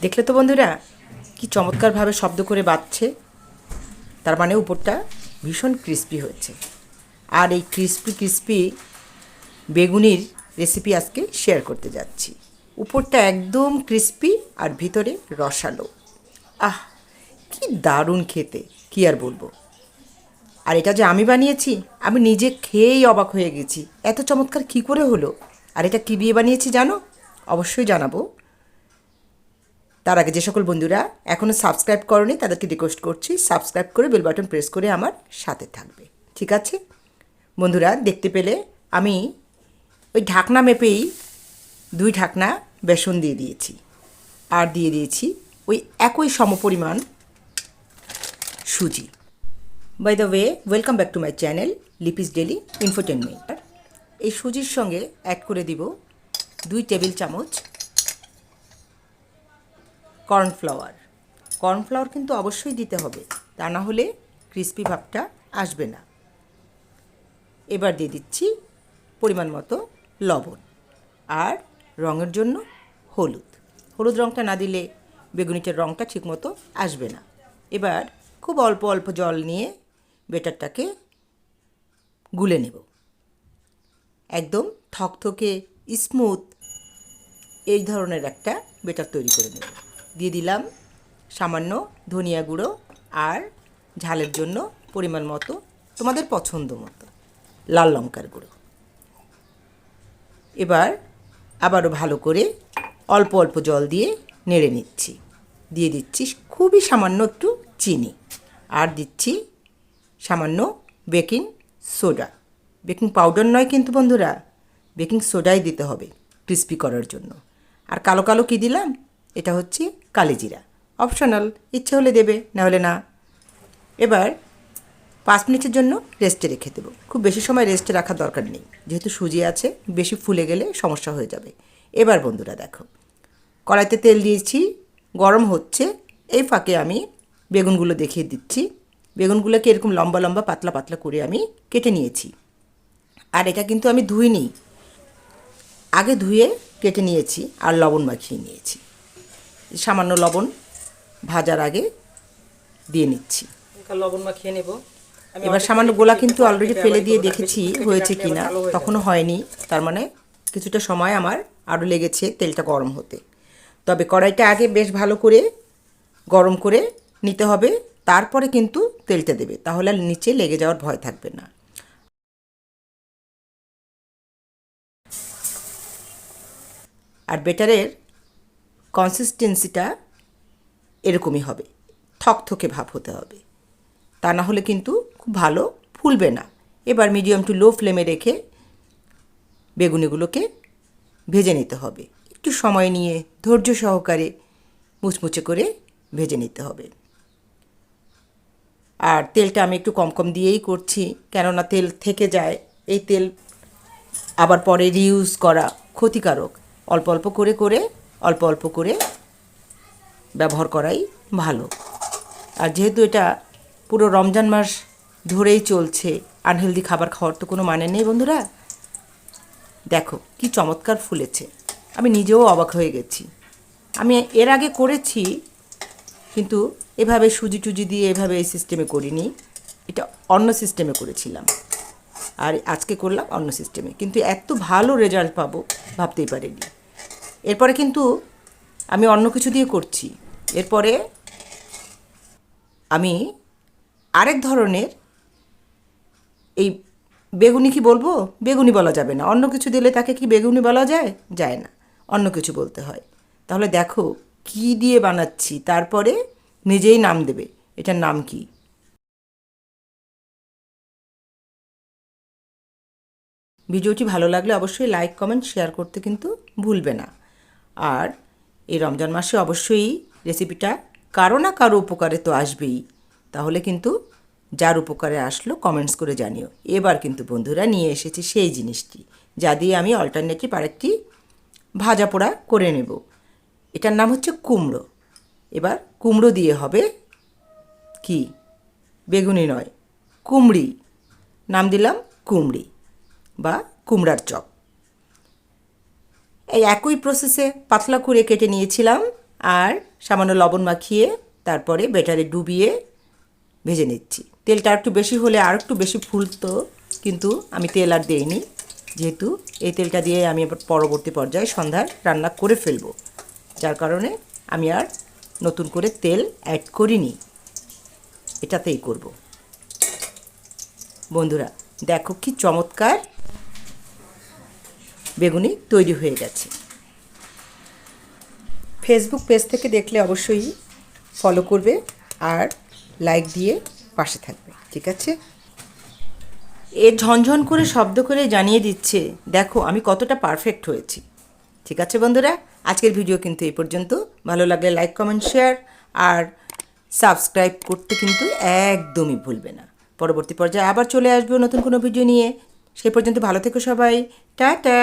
দেখলে তো বন্ধুরা কি চমৎকারভাবে শব্দ করে বাজছে। তার মানে উপরটা ভীষণ ক্রিস্পি হয়েছে। আর এই ক্রিস্পি ক্রিস্পি বেগুনির রেসিপি আজকে শেয়ার করতে যাচ্ছি। উপরটা একদম ক্রিস্পি আর ভিতরে রসালো। আহ, কি দারুণ খেতে, কি আর বলবো। আর এটা যে আমি বানিয়েছি, আমি নিজে খেয়েই অবাক হয়ে গেছি, এত চমৎকার কী করে হলো। আর এটা কী দিয়ে বানিয়েছি জানো? অবশ্যই জানাবো। তার আগে যে সকল বন্ধুরা এখনও সাবস্ক্রাইব করনি তাদেরকে রিকোয়েস্ট করছি, সাবস্ক্রাইব করে বেল বাটন প্রেস করে আমার সাথে থাকবে, ঠিক আছে বন্ধুরা? দেখতে পেলে আমি ওই ঢাকনা মেপেই 2 ঢাকনা বেসন দিয়ে দিয়েছি, আর দিয়ে দিয়েছি ওই একই সমপরিমাণ সুজি। By the way, welcome back to my channel Lipi's daily infotainment. এই সুজির সঙ্গে অ্যাড করে দিব 2 টেবিল চামচ কর্নফ্লাওয়ার। কর্নফ্লাওয়ার কিন্তু অবশ্যই দিতে হবে, তা না হলে ক্রিস্পি ভাবটা আসবে না। এবার দিয়ে দিচ্ছি পরিমাণ মতো লবণ, আর রঙের জন্য হলুদ। হলুদ রঙটা না দিলে বেগুনিটার রঙটা ঠিকমতো আসবে না। এবার খুব অল্প অল্প জল নিয়ে বেটারটাকে গুলে নেব, একদম থকথকে স্মুথ এই ধরনের একটা বেটার তৈরি করে নেব। দিয়ে দিলাম সামান্য ধনিয়া গুঁড়ো, আর ঝালের জন্য পরিমাণ মতো তোমাদের পছন্দ মতো লাল লঙ্কার গুঁড়ো। এবার আবারও ভালো করে অল্প অল্প জল দিয়ে নেড়ে নিচ্ছি। দিয়ে দিচ্ছি খুবই সামান্য একটু চিনি, আর দিচ্ছি সামান্য বেকিং সোডা। বেকিং পাউডার নয় কিন্তু বন্ধুরা, বেকিং সোডাই দিতে হবে ক্রিস্পি করার জন্য। আর কালো কালো কী দিলাম, এটা হচ্ছে কালিজিরা, অপশনাল, ইচ্ছে হলে দেবে, না হলে না। এবার 5 মিনিটের জন্য রেস্টে রেখে দেবো। খুব বেশি সময় রেস্টে রাখার দরকার নেই, যেহেতু সুজি আছে, বেশি ফুলে গেলে সমস্যা হয়ে যাবে। এবার বন্ধুরা দেখো, কড়াইতে তেল দিয়েছি, গরম হচ্ছে। এই ফাঁকে আমি বেগুনগুলো দেখিয়ে দিচ্ছি। বেগুনগুলোকে এরকম লম্বা লম্বা পাতলা পাতলা করে আমি কেটে নিয়েছি। আর এটা কিন্তু আমি ধুইনি, আগে ধুয়ে কেটে নিয়েছি আর লবণ মাখিয়ে নিয়েছি। সামান্য লবণ ভাজার আগে দিয়ে নিচ্ছি, লবণ মাখিয়ে নেব। এবার সামান্য গোলা কিন্তু অলরেডি ফেলে দিয়ে দেখেছি হয়েছে কি না, তখনও হয়নি। তার মানে কিছুটা সময় আমার আরও লেগেছে তেলটা গরম হতে। তবে কড়াইটা আগে বেশ ভালো করে গরম করে নিতে হবে, তারপরে কিন্তু তেলটা দেবে, তাহলে আর নিচে লেগে যাওয়ার ভয় থাকবে না। আর বেটারের কনসিস্টেন্সিটা এরকমই হবে, থকথকে ভাব হতে হবে, তা না হলে কিন্তু খুব ভালো ফুলবে না। এবার মিডিয়াম টু লো ফ্লেমে রেখে বেগুনিগুলোকে ভেজে নিতে হবে, একটু সময় নিয়ে ধৈর্য সহকারে মুচমুচে করে ভেজে নিতে হবে। আর তেলটা আমি একটু কম কম দিয়েই করছি, কেননা তেল থেকে যায়, এই তেল আবার পরে রিউজ করা ক্ষতিকারক। অল্প অল্প করে করে অল্প অল্প করে ব্যবহার করাই ভালো। আর যেহেতু এটা পুরো রমজান মাস ধরেই চলছে, আনহেলদি খাবার খাওয়ার তো কোনো মানে নেই বন্ধুরা। দেখো কি চমৎকার ফুলেছে, আমি নিজেও অবাক হয়ে গেছি। আমি এর আগে করেছি, কিন্তু এভাবে সুজি টুজি দিয়ে এভাবে এই সিস্টেমে করিনি, এটা অন্য সিস্টেমে করেছিলাম। আর আজকে করলাম অন্য সিস্টেমে, কিন্তু এত ভালো রেজাল্ট পাবো ভাবতেই পারিনি। এরপরে কিন্তু আমি অন্য কিছু দিয়ে করছি। এরপরে আমি আরেক ধরনের এই বেগুনি, কি বলবো, বেগুনি বলা যাবে না, অন্য কিছু দিলে তাকে কি বেগুনি বলা যায়? যায় না, অন্য কিছু বলতে হয়। তাহলে দেখো কি দিয়ে বানাচ্ছি, তারপরে নিজেই নাম দেবে এটার নাম কি। ভিডিওটি ভালো লাগলে অবশ্যই লাইক কমেন্ট শেয়ার করতে কিন্তু ভুলবে না। আর এই রমজান মাসে অবশ্যই রেসিপিটা কারো না কারো উপকারে তো আসবেই, তাহলে কিন্তু যার উপকারে আসলো কমেন্টস করে জানিও। এবার কিন্তু বন্ধুরা নিয়ে এসেছি সেই জিনিসটি, যা দিয়ে আমি অল্টারনেটিভ আরেকটি ভাজা পোড়া করে নেব। এটার নাম হচ্ছে কুমড়ো। এবার কুমড়ো দিয়ে হবে কি, বেগুনি নয়, কুমড়ি, নাম দিলাম কুমড়ি বা কুমড়ার চপ। এই একই প্রসেসে পাতলা করে কেটে নিয়েছিলাম আর সামান্য লবণ মাখিয়ে তারপরে ব্যাটারে ডুবিয়ে ভেজে নিচ্ছি। তেলটা একটু বেশি হলে আর একটু বেশি ফুলতো, কিন্তু আমি তেল আর দেইনি, যেহেতু এই তেলটা দিয়ে আমি আবার পরবর্তী পর্যায়ে সন্ধ্যার রান্না করে ফেলবো, যার কারণে আমি আর নতুন করে তেল অ্যাড করিনি, এটাতেই করব। বন্ধুরা দেখো কি চমৎকার বেগুনি তৈরি হয়ে গেছে। ফেসবুক পেজ থেকে দেখলে অবশ্যই ফলো করবে আর লাইক দিয়ে পাশে থাকবে, ঠিক আছে? এ ঝনঝন করে শব্দ করে জানিয়ে দিচ্ছে দেখো আমি কতটা পারফেক্ট হয়েছি। ঠিক আছে বন্ধুরা, আজকের ভিডিও কিন্তু এই পর্যন্ত। ভালো লাগলে লাইক কমেন্ট শেয়ার আর সাবস্ক্রাইব করতে কিন্তু একদমই ভুলবে না। পরবর্তী পর্যায়ে আবার চলে আসবো নতুন কোনো ভিডিও নিয়ে। সেই পর্যন্ত ভালো থেকো সবাই, টাটা।